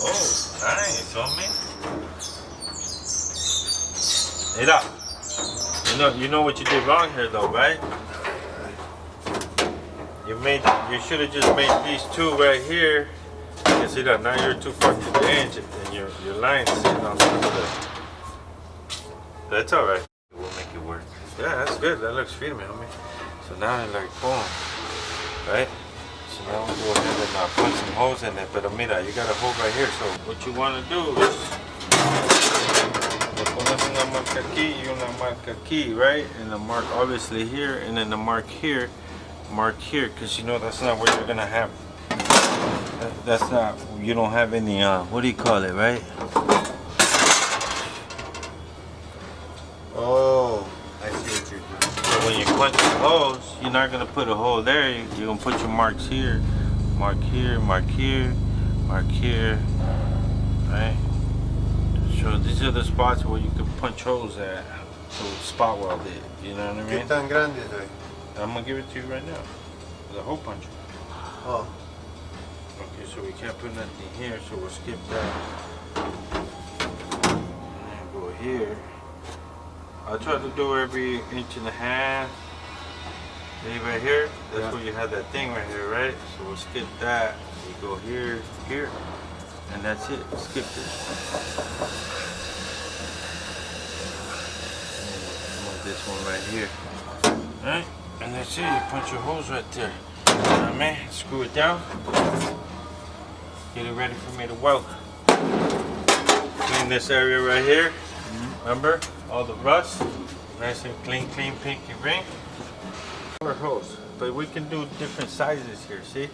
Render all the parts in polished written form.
Oh, nice, homie. Mira, you know what you did wrong here, though, right? You should have just made these two right here. You see that now you're too far to the edge, and your line's sitting on top of it. That's all right. We'll make it work. Yeah, that's good. That looks firme, homie. So now it's like boom, right? So now we'll go ahead and punch some holes in it. But mira, you got a hole right here. So what you want to do is le pones una marca aquí y una marca aquí, right? And the mark obviously here, and then the mark here, because you know that's not where you're gonna have. That's not. You don't have any. What do you call it, right? Oh, I see what you're doing. So when you punch the holes, you're not gonna put a hole there. You're gonna put your marks here, mark here, mark here, mark here, right? So these are the spots where you can punch holes at. So spot weld it. You know what I mean? ¿Qué tan grande soy? I'm gonna give it to you right now. The hole puncher. Oh. Okay, so we can't put nothing here, so we'll skip that. And go here. I try to do every inch and a half. See right here? That's where you have that thing right here, right? So we'll skip that. We go here, here, and that's it. Skip it. And this one right here. Alright? And that's it. You punch your holes right there. You know what I mean? Screw it down. Get it ready for me to weld. Clean this area right here. Remember? All the rust. Nice and clean, pinky ring. Color hose. But we can do different sizes here, see?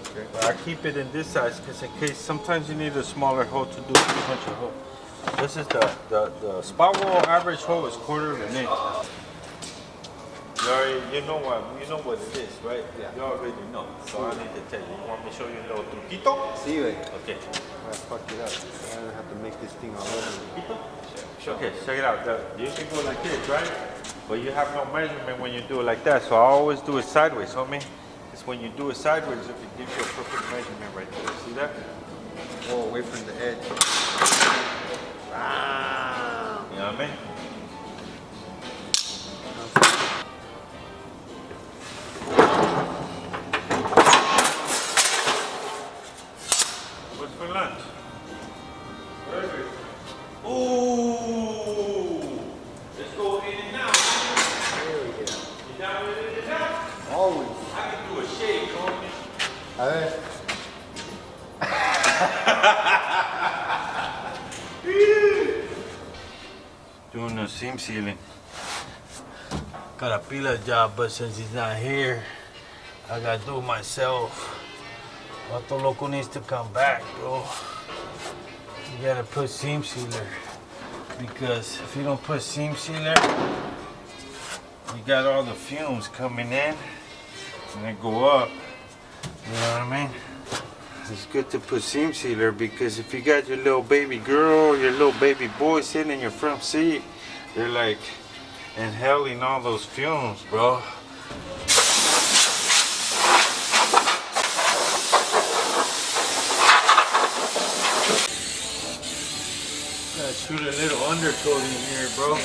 Okay. But I keep it in this size because in case sometimes you need a smaller hole to do a bunch of holes. This is the spot weld average hole is 1/4 inch. You know what it is, right? Yeah. You already know, so I need to tell you. You want me to show you a little truquito? Sí, güey. Okay. I fucked it up. I have to make this thing all over. Sure. Okay, check it out. You can go like this, right? But you have no measurement when you do it like that, so I always do it sideways, homie. It's when you do it sideways if it gives you a perfect measurement right there. See that? Oh, away from the edge. Wow. You know what I mean? What's for lunch? Burgers. Ooh! Let's go in and out. There we go. You down with it and out? Always. I can do a shake, homie. A ver. Doing the seam sealing. Got a pillar job, but since he's not here, I gotta do it myself. Otto Loco needs to come back, bro. You gotta put seam sealer. Because if you don't put seam sealer, you got all the fumes coming in and they go up. You know what I mean? It's good to put seam sealer because if you got your little baby girl, your little baby boy sitting in your front seat, they're like inhaling all those fumes, bro. Gotta shoot a little undercoat in here, bro.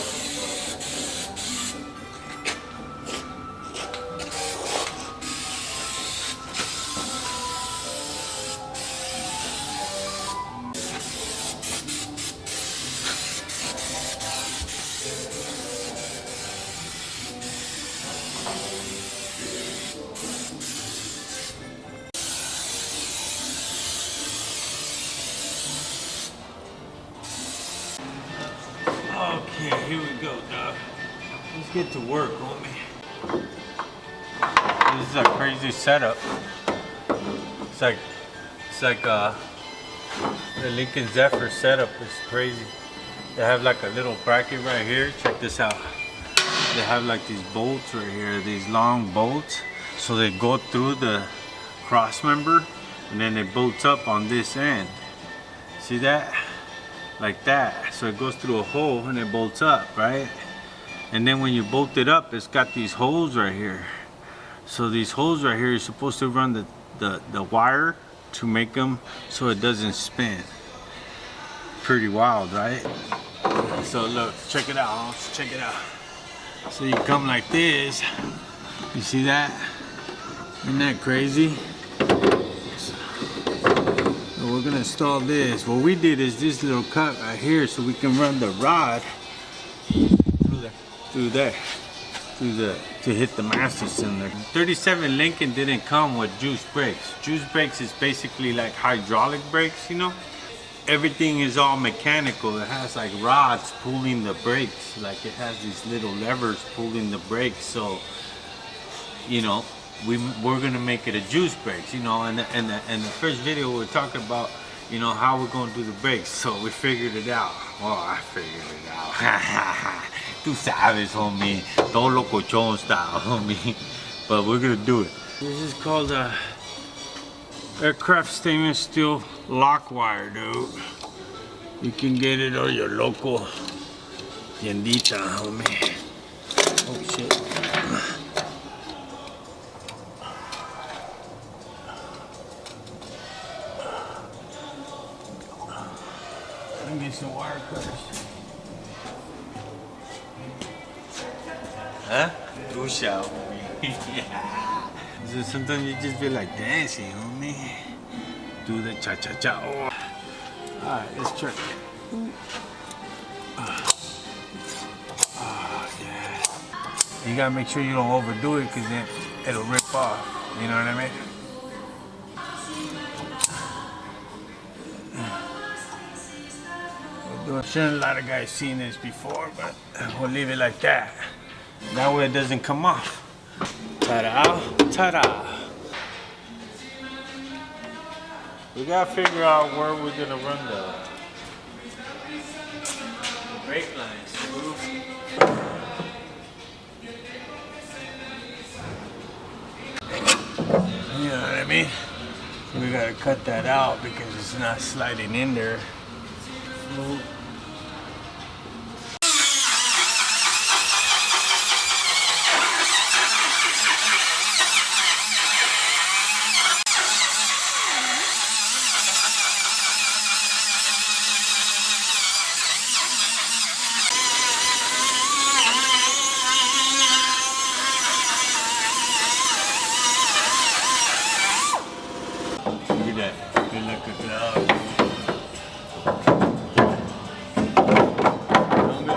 Okay, here we go, dog. Let's get to work, homie. This is a crazy setup. It's like the Lincoln Zephyr setup is crazy. They have like a little bracket right here. Check this out. They have like these bolts right here, these long bolts. So they go through the cross member and then it bolts up on this end. See that? Like that. So it goes through a hole and it bolts up, right? And then when you bolt it up, it's got these holes right here. So these holes right here, you're supposed to run the wire to make them so it doesn't spin. Pretty wild, right? So look, check it out, Holmes. Check it out. So you come like this. You see that? Isn't that crazy? So we're gonna install this. What we did is this little cut right here so we can run the rod through there. To hit the master cylinder. 37 Lincoln didn't come with juice brakes. Juice brakes is basically like hydraulic brakes, you know? Everything is all mechanical. It has like rods pulling the brakes. Like it has these little levers pulling the brakes. So, you know, we're gonna make it a juice brakes, you know, and the first video we're talking about, you know, how we're gonna do the brakes. So we figured it out. Well, I figured it out. Tú sabes, homie. Todo lokochon style, homie. But we're gonna do it. This is called aircraft stainless steel lock wire, dude. You can get it on your local tiendita, homie. Oh shit. Let me get some wire cutters. Huh? Do show, homie. Yeah. So sometimes you just feel like dancing, homie. Do the cha-cha-cha. Oh. Alright, let's try it. Oh, yeah. You gotta make sure you don't overdo it because then it'll rip off. You know what I mean? I'm sure a lot of guys seen this before, but we'll leave it like that. That way it doesn't come off. Ta-da, ta-da. We gotta figure out where we're gonna run the brake lines. You know what I mean? So we gotta cut that out because it's not sliding in there. So,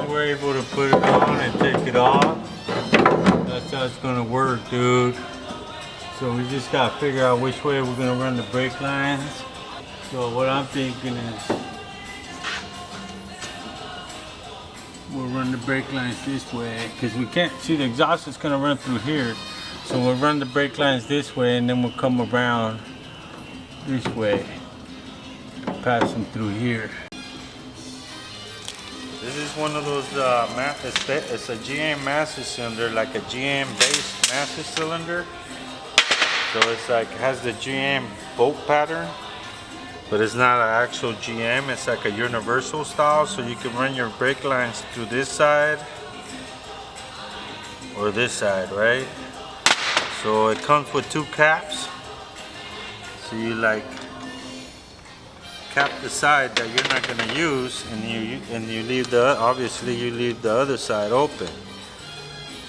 we're able to put it on and take it off. That's how it's gonna work, dude. So we just gotta figure out which way we're gonna run the brake lines. So what I'm thinking is we'll run the brake lines this way because we can't see the exhaust is gonna run through here. So we'll run the brake lines this way and then we'll come around this way, pass them through here. This is one of those it's a GM master cylinder, like a GM based master cylinder. So it's like has the GM bolt pattern, but it's not an actual GM. It's like a universal style, so you can run your brake lines through this side or this side, right? So it comes with two caps. So you like cap the side that you're not going to use, and you leave the obviously you leave the other side open.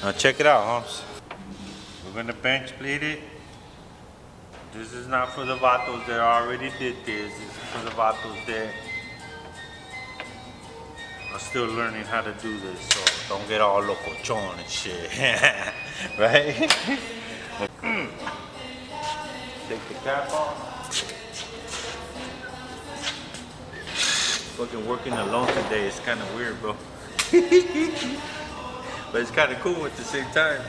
Now check it out, Holmes. We're going to bench bleed it. This is not for the vatos that already did this. This is for the vatos that are still learning how to do this. So don't get all lokochon and shit, right? Take the cap off. Fucking working alone today is kind of weird, bro. But it's kind of cool at the same time.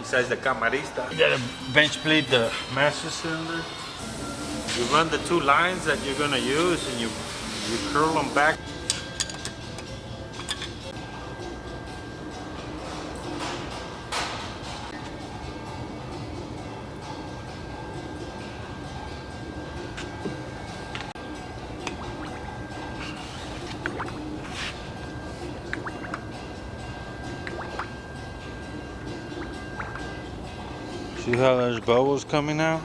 Besides the camarista. You gotta bench bleed the master cylinder. You run the two lines that you're gonna use and you curl them back. See how there's bubbles coming out?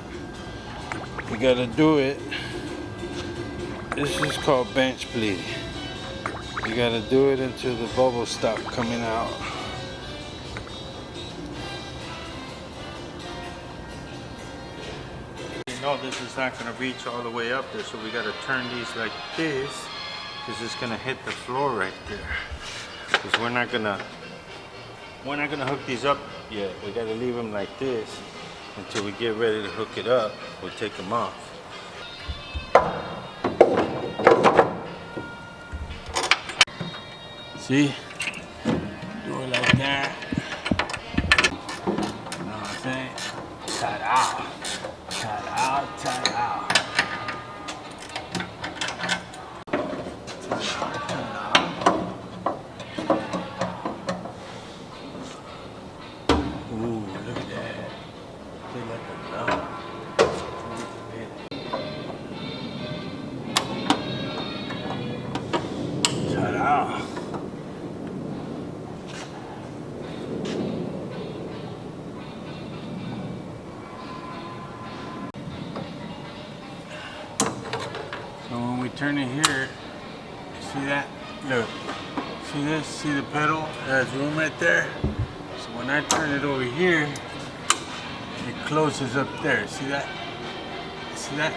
You gotta do it. This is called bench bleeding. You gotta do it until the bubbles stop coming out. You know this is not gonna reach all the way up there, so we gotta turn these like this, because it's gonna hit the floor right there. Because we're not gonna hook these up yet. We gotta leave them like this until we get ready to hook it up. We'll take them off. See? Do it like that. You know what I'm saying? Ta-da! Ta-da! Ta-da! Ooh, look at that. They let them know. Ta-da! So when we turn it here, see that? Look, see this? See the pedal? There's room right there. So when I turn it over here, it closes up there. See that? See that?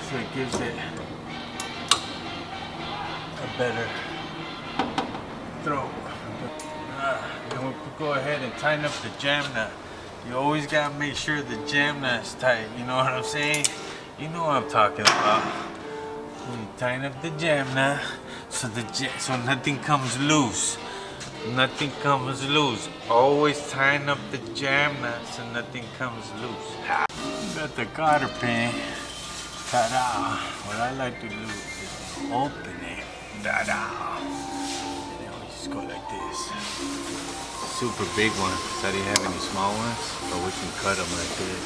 So it gives it a better throw. Then we go ahead and tighten up the jam nut. You always gotta make sure the jam nut's tight. You know what I'm saying? You know what I'm talking about. You tighten up the jam nut so nothing comes loose. Nothing comes loose. Always tighten up the jam nut so nothing comes loose. Got the cotter pin. Ta-da! What I like to do is open it. Ta-da! And then we just go like this. Super big one. So I didn't have any small ones, but we can cut them like this.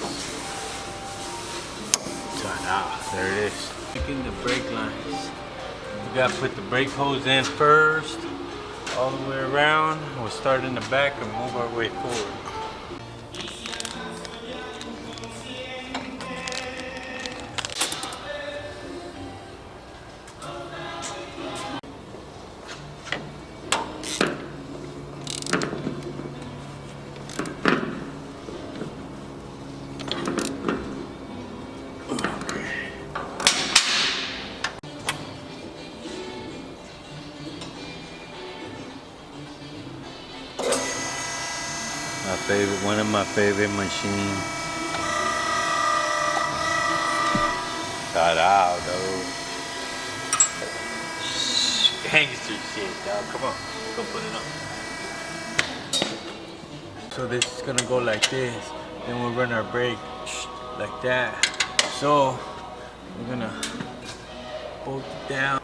Ta-da! There it is. Making the brake lines. You gotta put the brake hose in first, all the way around. We'll start in the back and move our way forward. One of my favorite machines. Ta-da, dude. Gangster shit, dog. Come on, go put it on. So this is gonna go like this. Then we'll run our brake like that. So we're gonna bolt it down.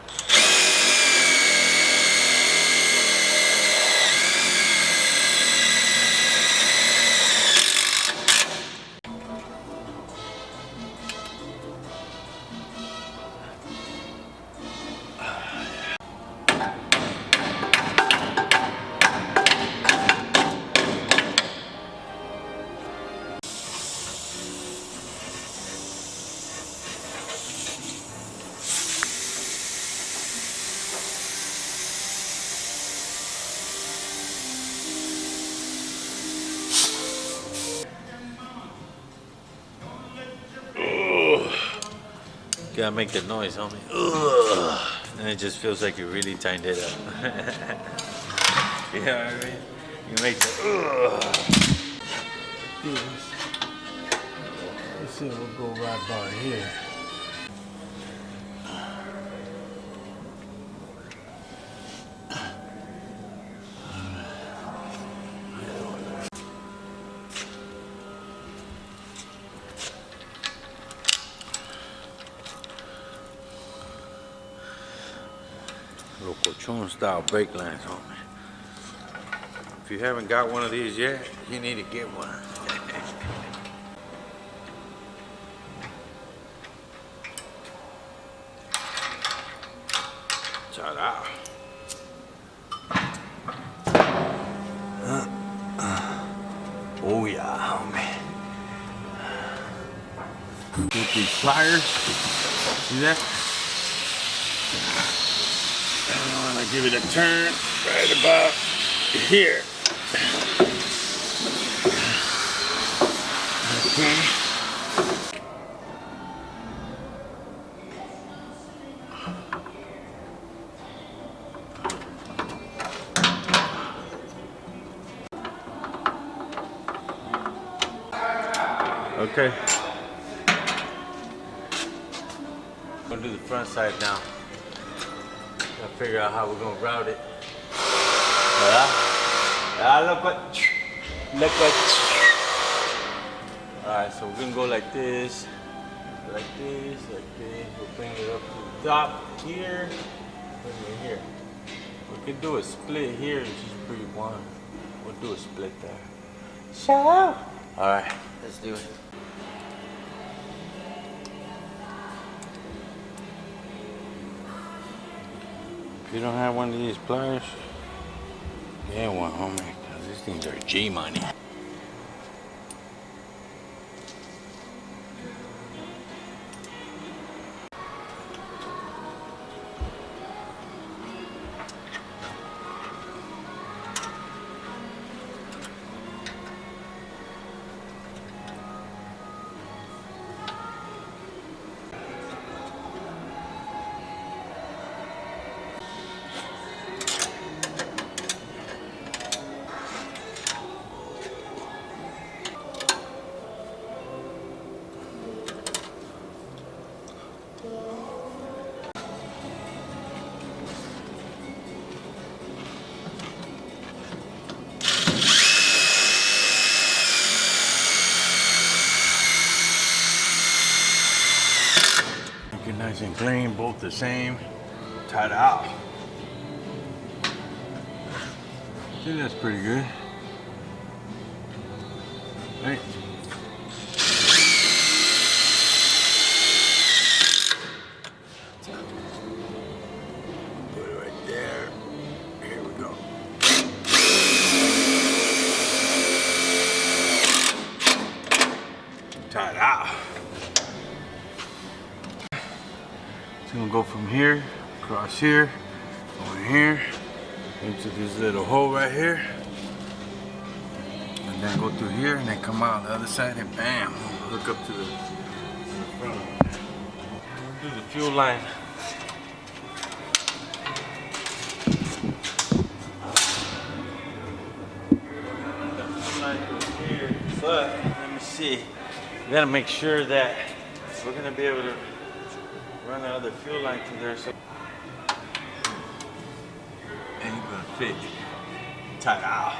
Gotta make the noise, homie. Ugh. And it just feels like you really tightened it up. You know what I mean? You make the ugh. Let's see, we'll go right about here. Lokochon style brake lines, homie. If you haven't got one of these yet, you need to get one. Ta-da. Oh yeah, homie. with these pliers. See that? And I want to give it a turn right about here. Okay. Okay. I'm gonna do the front side now. Gotta figure out how we're gonna route it. Look what. Alright, so we're gonna go like this, like this, like this. We'll bring it up to the top here, bring it here. We can do a split here and just bring one. We'll do a split there. Shout out. Alright, let's do it. If you don't have one of these pliers, get one, homie, because these things are G money. Nice and clean, both the same. Tied out. I think that's pretty good. Right. Put it right there. Here we go. Tied out. It's gonna go from here, across here, over here, into this little hole right here, and then go through here, and then come out on the other side, and bam, hook up to the front. We'll do the fuel line. The fuel line goes here, but let me see. We gotta make sure that we're gonna be able to run another fuel line through there, so ain't gonna fit. Ta-da!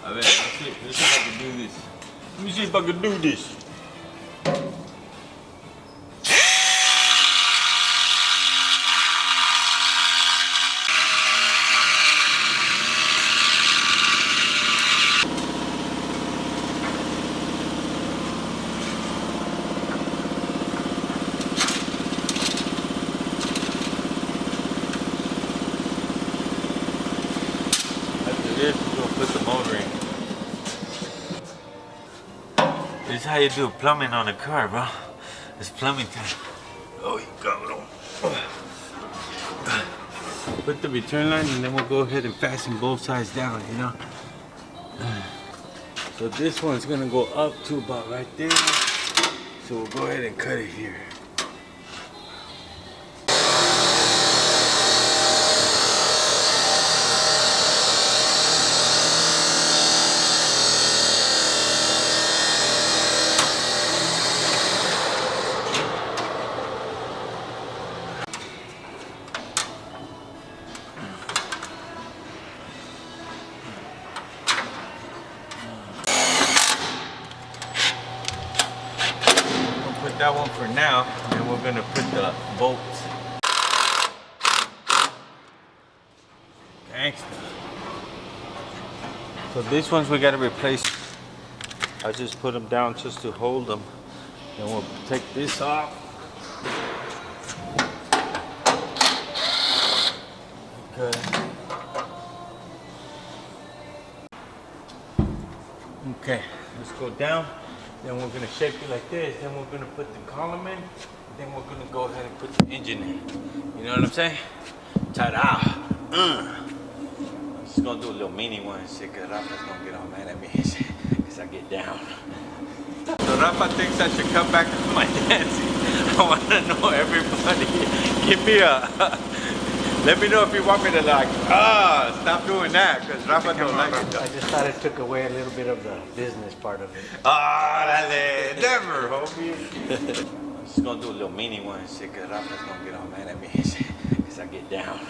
A ver, let's see if I can do this. Let me see if I can do this. This is gonna put the motor in. This is how you do plumbing on a car, bro. It's plumbing time. Oh, you go. Put the return line, and then we'll go ahead and fasten both sides down, you know? So this one's gonna go up to about right there. So we'll go ahead and cut it here. That one for now, and we're gonna put the bolts. Gangsta. So these ones we gotta replace. I just put them down just to hold them. Then we'll take this off. Okay. Okay, let's go down. Then we're gonna shape it like this. Then we're gonna put the column in. Then we're gonna go ahead and put the engine in. You know what I'm saying? Ta-da! I'm just gonna do a little mini one and shit, cause Rafa's gonna get all mad at me cause I get down. So Rafa thinks I should come back to my dancing. I wanna know everybody. Give me a, let me know if you want me to like, stop doing that, cause Rafa don't like it. I just thought it took away a little bit of the business part of it. Dale, never, homie. I'm just gonna do a little mini one and shit, cause Rafa's gonna get all mad at me cause I get down.